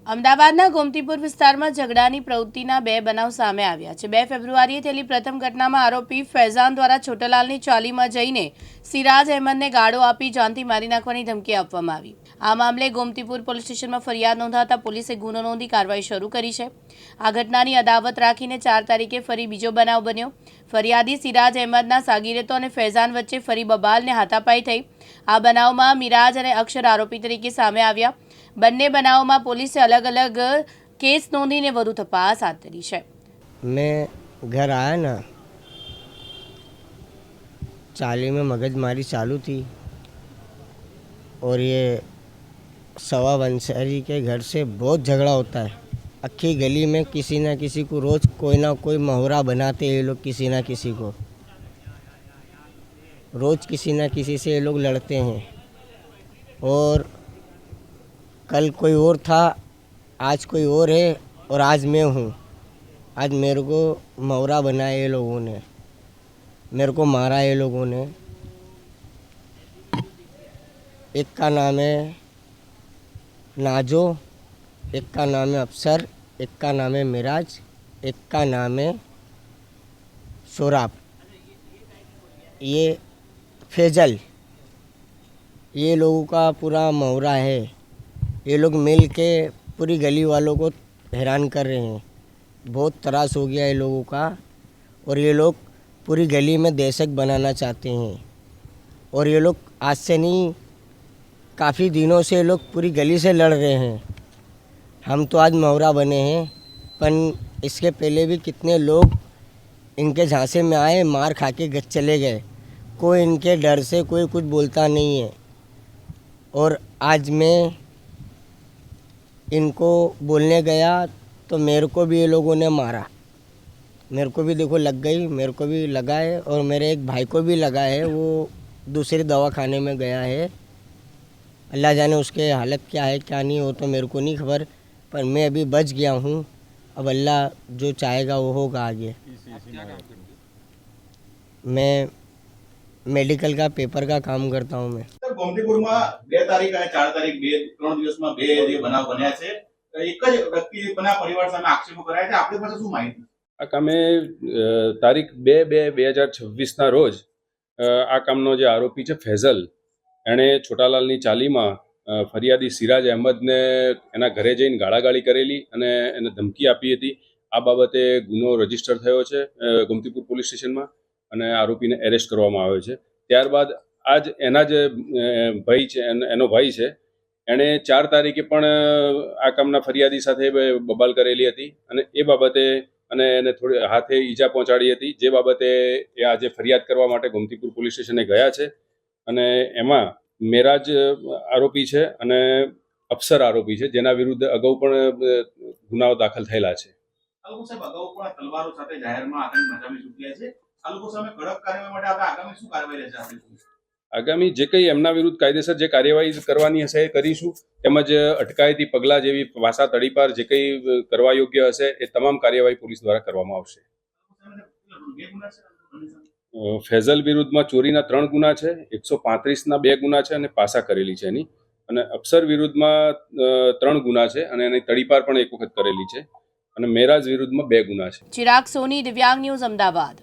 અમદાવાદના ગોમતીપુર વિસ્તારમાં ઝઘડાની પ્રવૃત્તિના બે બનાવ સામે આવ્યા છે। 2 ફેબ્રુઆરીએ થયેલી પ્રથમ ઘટનામાં આરોપી ફૈઝાન દ્વારા છોટાલાલની ચાલીમાં જઈને સિરાજ અહેમદને ગાળો આપી જાનથી મારી નાખવાની ધમકી આપવામાં આવી। આ મામલે ગોમતીપુર પોલીસ સ્ટેશનમાં ફરિયાદ નોંધાતા પોલીસે ગુનો નોંધી કાર્યવાહી શરૂ કરી છે। આ ઘટનાની અદાવત રાખીને 4 તારીખે ફરી બીજો બનાવ બન્યો। ફરિયાદી સિરાજ અહેમદના સાગીરતો અને ફૈઝાન વચ્ચે ફરી બબાલને હાથાપાઈ થઈ। આ બનાવમાં મિરાજ અને અક્ષર આરોપી તરીકે સામે આવ્યા। બંને બનાવોમાં પોલીસે अलग अलग केस नोंधीने વધુ તપાસ હાથ ધરી છે। मैं घर आया ना, चाली में मगजमारी चालू थी और ये सवा वंशहरी के घर से बहुत झगड़ा होता है। अक्खी गली में किसी ना किसी को रोज़ कोई ना कोई मोहरा बनाते हैं ये लोग, किसी ना किसी को रोज़ किसी ना किसी से ये लोग लड़ते हैं। और कल कोई और था, आज कोई और है और आज मैं हूँ। आज मेरे को मोहरा बनाया ये लोगों ने, मेरे को मारा ये लोगों ने। एक का नाम है नाजो, एक का नाम है अफसर, एक का नाम है मिराज, एक का नाम है शोराब, ये फैजल। ये लोगों का पूरा मोहरा है। ये लोग मिल के पूरी गली वालों को हैरान कर रहे हैं। बहुत त्रास हो गया ये लोगों का और ये लोग पूरी गली में दहशत बनाना चाहते हैं। और ये लोग आज से नहीं, काफ़ी दिनों से ये लोग पूरी गली से लड़ रहे हैं। हम तो आज मोहरा बने हैं, पर इसके पहले भी कितने लोग इनके झांसे में आए, मार खा के चले गए। कोई इनके डर से कोई कुछ बोलता नहीं है। और आज मैं इनको बोलने गया तो मेरे को भी ये लोगों ने मारा। मेरे को भी देखो लग गई, मेरे को भी लगा है और मेरे एक भाई को भी लगा है। वो दूसरे दवाखाने में गया है। अल्लाह जाने उसके हालत क्या है क्या नहीं, वो तो मेरे को नहीं खबर, पर मैं अभी बच गया हूँ। अब अल्लाह जो चाहेगा वो होगा आगे। मैं मेडिकल का पेपर का काम करता हूँ। मैं ગોમતીપુરમાં 2 તારીખ અને 4 તારીખ 3 દિવસમાં બે જે બનાવ બન્યા છે, એક જ વ્યક્તિના પરિવાર સામે આક્ષેપો કરાયા છે। આપણી પાસે શું માહિતી? આ કામે તારીખ 2/2/2026ના રોજ આ કામનો જે આરોપી છે ફૈઝલ, એણે છોટાલાલની ચાલીમાં ફરિયાદી સિરાજ અહેમદને એના ઘરે જઈને ગાળાગાળી કરેલી અને એને ધમકી આપી હતી। આ બાબતે ગુનો રજીસ્ટર થયો છે ગોમતીપુર પોલીસ સ્ટેશનમાં અને આરોપીને એરેસ્ટ કરવામાં આવ્યો છે। ત્યારબાદ આજ એના જે ભાઈ છે, એનો ભાઈ છે, એણે 4 તારીખે પણ આ કામના ફરિયાદી સાથે બબાલ કરેલી હતી અને એ બાબતે અને એને થોડી હાથે ઈજા પહોંચાડી હતી, જે બાબતે એ આજે ફરિયાદ કરવા માટે ગોમતીપુર પોલીસ સ્ટેશને ગયા છે। અને એમાં મેરાજ આરોપી છે અને અફસર આરોપી છે, જેના વિરુદ્ધ અગાઉ પણ ગુનાઓ દાખલ થયેલા છે। આ લોકો સાહેબ અગાઉ પણ તલવારો સાથે જાહેરમાં આતંક મચાવી ચૂક્યા છે। આ લોકો સામે કડક કાર્યવાહી માટે આપણે આગામી શું કાર્યવાહી રહેશે આપણી? આગામી જે કંઈ એમના વિરુદ્ધ કાયદેસર જે કાર્યવાહી કરવાની હશે એ કરીશું, તેમજ અટકાયતી પગલાં જેવી પાસા તડીપાર જે કંઈ કરવા યોગ્ય હશે એ તમામ કાર્યવાહી પોલીસ દ્વારા કરવામાં આવશે। ફૈઝલ વિરુદ્ધમાં ચોરીના 3 ગુના છે, 135ના 2 ગુના છે અને પાસા કરેલી છે એની, અને અફસર વિરુદ્ધમાં 3 ગુના છે અને એની તડીપાર પણ એક વખત કરેલી છે, અને મેરાજ વિરુદ્ધમાં 2 ગુના છે। ચિરાગ સોની, દિવ્યાંગ ન્યૂઝ, અમદાવાદ।